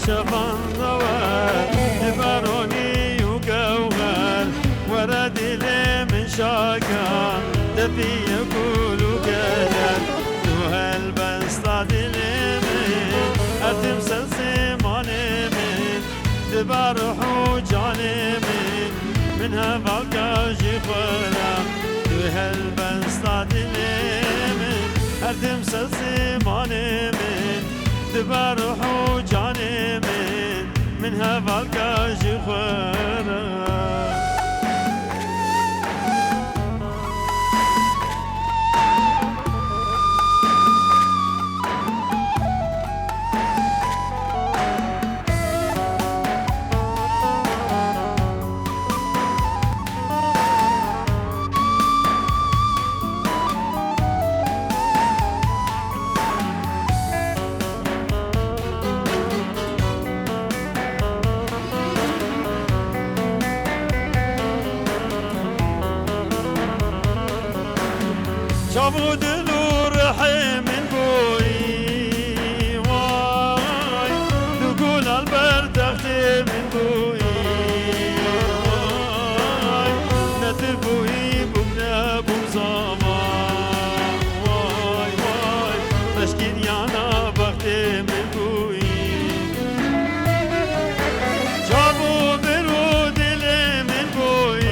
شفان ضوار دبروني وقوغر ورد لي من شاكان تبي يقول وقدر وهالبسطة لمن أتمسل زماني من دبر حوجاني من هفاكاجي خلا وهالبسطة لمن أتمسل زماني من دبر حوجاني من هفاكاجي خلا شابود نور حي من بوي واي نقول البرد تختي من بوي واي نتبوي بمنا بمزاما واي واي مشكين يانا بختي من بوي شابو برود لي من بوي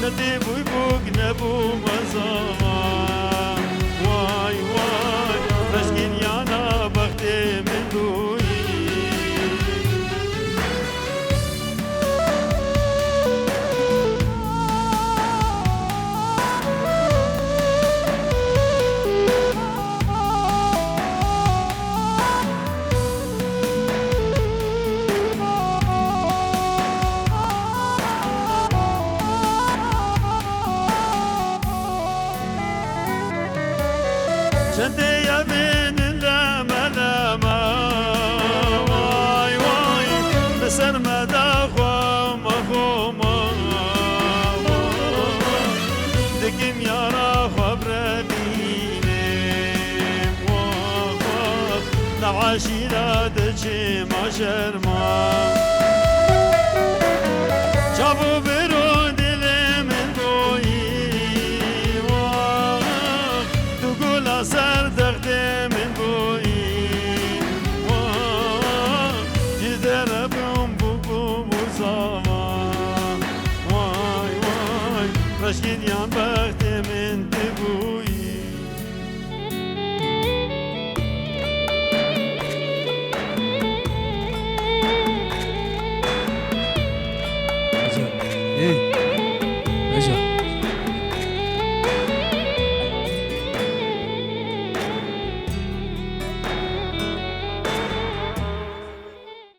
ندي بوي بوك نبو مزاما واي واي رشكين يانا بختي من بوي شدي يا بين اللما لما واي واي بسر مدى خوما خوما دكم يا را خبر ديني واخ نعاشي لا دجي ما شرما شابو برود لي من بوي سر دغدي من بوي جدر بوم بوم وزاما واي واي رشيد يان بختي من تبوي ايه